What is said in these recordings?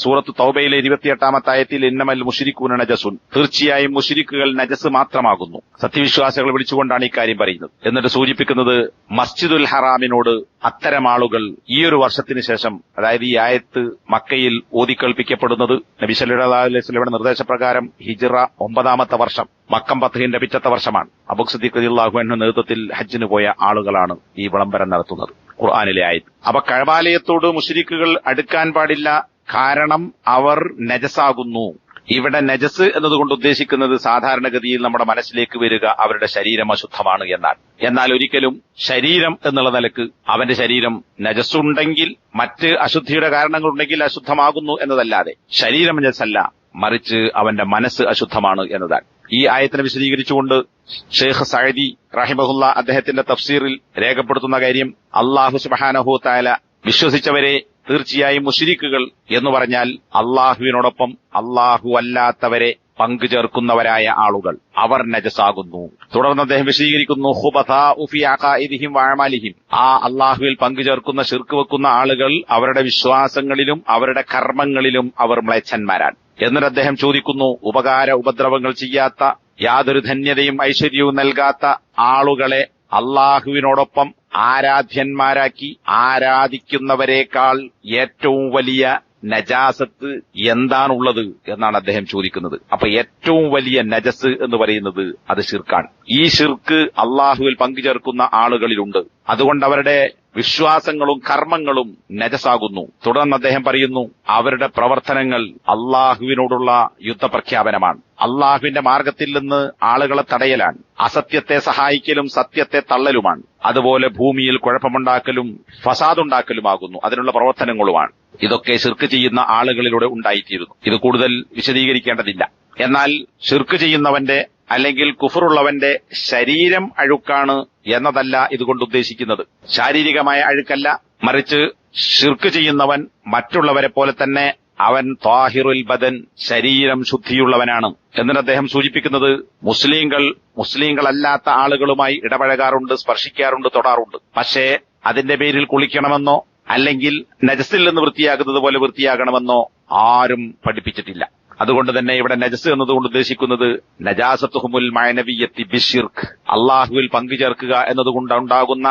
സൂറത്ത് തൗബയിലെ 28-ാമത്തെ ആയത്തിൽ ഇന്നമൽ മുശ്രികൂന നജസുൻ, തീർച്ചയായും മുശ്രിക്കുകൾ നജസ് മാത്രമാകുന്നു. സത്യവിശ്വാസികളെ വിളിച്ചുകൊണ്ടാണ് ഇക്കാര്യം പറയുന്നത്. എന്നിട്ട് സൂചിപ്പിക്കുന്നത് മസ്ജിദുൽ ഹറാമിനോട് അത്തരം ആളുകൾ ഈ ഒരു വർഷത്തിന് ശേഷം, അതായത് ഈ ആയത്ത് മക്കയിൽ ഓതിക്കേൾപ്പിക്കപ്പെടുന്നത് നബി സല്ലല്ലാഹു അലൈഹി വസല്ലമയുടെ നിർദ്ദേശപ്രകാരം ഹിജ്റ 9-ാമത്തെ വർഷം, മക്കം ഫത്ഹിന്റെ പിറ്റത്തെ വർഷമാണ്. അബൂ സിദ്ദീഖ് റളിയല്ലാഹു അൻഹു നേതൃത്വത്തിൽ ഹജ്ജിന് പോയ ആളുകളാണ് ഈ വിളംബരം നടത്തുന്നത്. ഖുർആനിലെ ആയത്ത്. അപ്പൊ കഅബാലയത്തോട് മുശ്രിക്കുകൾ അടുക്കാൻ പാടില്ല, കാരണം അവർ നജസാകുന്നു. ഇവിടെ നജസ് എന്നതുകൊണ്ട് ഉദ്ദേശിക്കുന്നത് സാധാരണഗതിയിൽ നമ്മുടെ മനസ്സിലേക്ക് വരിക അവരുടെ ശരീരം അശുദ്ധമാണ് എന്നാണ്. എന്നാൽ ഒരിക്കലും ശരീരം എന്നുള്ള നിലക്ക് അവന്റെ ശരീരം നജസുണ്ടെങ്കിൽ, മറ്റ് അശുദ്ധിയുടെ കാരണങ്ങളുണ്ടെങ്കിൽ അശുദ്ധമാകുന്നു എന്നതല്ലാതെ ശരീരം നജസല്ല, മറിച്ച് അവന്റെ മനസ്സ് അശുദ്ധമാണ് എന്നതാണ്. ഈ ആയത്തിനെ വിശദീകരിച്ചുകൊണ്ട് ഷെയ്ഖ് സഅദി റഹിമഹുല്ല അദ്ദേഹത്തിന്റെ തഫ്സീറിൽ രേഖപ്പെടുത്തുന്ന കാര്യം, അല്ലാഹു സുബ്ഹാനഹു തആല വിശ്വസിച്ചവരെ തീർച്ചയായും മുശ്രിക്കുകൾ എന്ന് പറഞ്ഞാൽ അള്ളാഹുവിനോടൊപ്പം അള്ളാഹു അല്ലാത്തവരെ പങ്കു ചേർക്കുന്നവരായ ആളുകൾ, അവർ നജസാകുന്നു. തുടർന്ന് അദ്ദേഹം വിശദീകരിക്കുന്നു, ഖുബതാഉ ഫീ അഖാഇദിഹിം വഅമാലിഹിം, ആ അള്ളാഹുവിൽ പങ്കു ചേർക്കുന്ന ശിർക്ക് വെക്കുന്ന ആളുകൾ അവരുടെ വിശ്വാസങ്ങളിലും അവരുടെ കർമ്മങ്ങളിലും അവർ മ്ലേച്ഛന്മാരാണ്. എന്നിട്ട് അദ്ദേഹം ചോദിക്കുന്നു, ഉപദ്രവങ്ങൾ ചെയ്യാത്ത, യാതൊരു ധന്യതയും ഐശ്വര്യവും നൽകാത്ത ആളുകളെ അള്ളാഹുവിനോടൊപ്പം ആരാധ്യന്മാരാക്കി ആരാധിക്കുന്നവരെക്കാൾ ഏറ്റവും വലിയ നജാസത്ത് എന്താണുള്ളത് എന്നാണ് അദ്ദേഹം ചോദിക്കുന്നത്. അപ്പൊ ഏറ്റവും വലിയ നജസ് എന്ന് പറയുന്നത് അത് ശിർക്കാണ്. ഈ ശിർക്ക് അള്ളാഹുവിൽ പങ്കുചേർക്കുന്ന ആളുകളിലുണ്ട്. അതുകൊണ്ട് അവരുടെ വിശ്വാസങ്ങളും കർമ്മങ്ങളും നജസാകുന്നു. തുടർന്ന് അദ്ദേഹം പറയുന്നു, അവരുടെ പ്രവർത്തനങ്ങൾ അള്ളാഹുവിനോടുള്ള യുദ്ധപ്രഖ്യാപനമാണ്, അള്ളാഹുവിന്റെ മാർഗത്തിൽ നിന്ന് ആളുകളെ തടയലാണ്, അസത്യത്തെ സഹായിക്കലും സത്യത്തെ തള്ളലുമാണ്, അതുപോലെ ഭൂമിയിൽ കുഴപ്പമുണ്ടാക്കലും ഫസാദുണ്ടാക്കലുമാകുന്നു, അതിനുള്ള പ്രവർത്തനങ്ങളുമാണ്. ഇതൊക്കെ ശിർക്ക് ചെയ്യുന്ന ആളുകളിലൂടെ ഉണ്ടായിത്തീരുന്നു. ഇത് കൂടുതൽ വിശദീകരിക്കേണ്ടതില്ല. എന്നാൽ ശിർക്ക് ചെയ്യുന്നവന്റെ അല്ലെങ്കിൽ കുഫറുള്ളവന്റെ ശരീരം അഴുക്കാണ് എന്നതല്ല ഇതുകൊണ്ട് ഉദ്ദേശിക്കുന്നത്. ശാരീരികമായ അഴുക്കല്ല, മറിച്ച് ശിർക്ക് ചെയ്യുന്നവൻ മറ്റുള്ളവരെ പോലെ തന്നെ അവൻ ത്വാഹിറുൽ ബദൻ, ശരീരം ശുദ്ധിയുള്ളവനാണ്. എന്നിട്ട് അദ്ദേഹം സൂചിപ്പിക്കുന്നത്, മുസ്ലിങ്ങളല്ലാത്ത ആളുകളുമായി ഇടപഴകാറുണ്ട്, സ്പർശിക്കാറുണ്ട്, തൊടാറുണ്ട്. പക്ഷേ അതിന്റെ പേരിൽ കുളിക്കണമെന്നോ അല്ലെങ്കിൽ നജസിൽ നിന്ന് വൃത്തിയാകുന്നത് പോലെ വൃത്തിയാകണമെന്നോ ആരും പഠിപ്പിച്ചിട്ടില്ല. അതുകൊണ്ട് തന്നെ ഇവിടെ നജസ് എന്നതുകൊണ്ട് ഉദ്ദേശിക്കുന്നത് നജാസത്തുഹുമുൽ മഅനവിയ്യത്തി ബിശ്ശിർക്ക്, അള്ളാഹുവിൽ പങ്കുചേർക്കുക എന്നതുകൊണ്ടുണ്ടാകുന്ന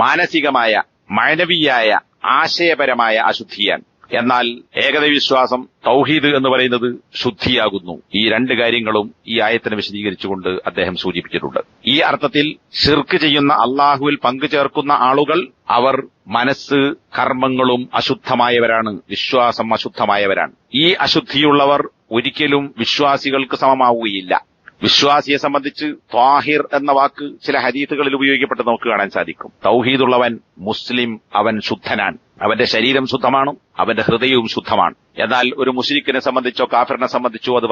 മാനസികമായ മഅനവിയായ ആശയപരമായ അശുദ്ധിയാണ്. എന്നാൽ ഏകദൈവവിശ്വാസം തൗഹീദ് എന്ന് പറയുന്നത് ശുദ്ധിയാകുന്നു. ഈ രണ്ട് കാര്യങ്ങളും ഈ ആയത്തിനെ വിശദീകരിച്ചുകൊണ്ട് അദ്ദേഹം സൂചിപ്പിച്ചിട്ടുണ്ട്. ഈ അർത്ഥത്തിൽ ശിർക്ക് ചെയ്യുന്ന, അള്ളാഹുവിൽ പങ്കുചേർക്കുന്ന ആളുകൾ അവർ മനസ്സ് കർമ്മങ്ങളും അശുദ്ധമായവരാണ്, വിശ്വാസം അശുദ്ധമായവരാണ്. ഈ അശുദ്ധിയുള്ളവർ ഒരിക്കലും വിശ്വാസികൾക്ക് സമമാവുകയില്ല. വിശ്വാസിയെ സംബന്ധിച്ച് ത്വാഹിർ എന്ന വാക്ക് ചില ഹദീസുകളിൽ ഉപയോഗിക്കപ്പെട്ട് നമുക്ക് കാണാൻ സാധിക്കും. തൗഹീദുള്ളവൻ മുസ്ലിം, അവൻ ശുദ്ധനാണ്, അവന്റെ ശരീരം ശുദ്ധമാണ്, അവന്റെ ഹൃദയവും ശുദ്ധമാണ്. എന്നാൽ ഒരു മുശ്രിക്കിനെ സംബന്ധിച്ചോ കാഫിറിനെ സംബന്ധിച്ചോ അത്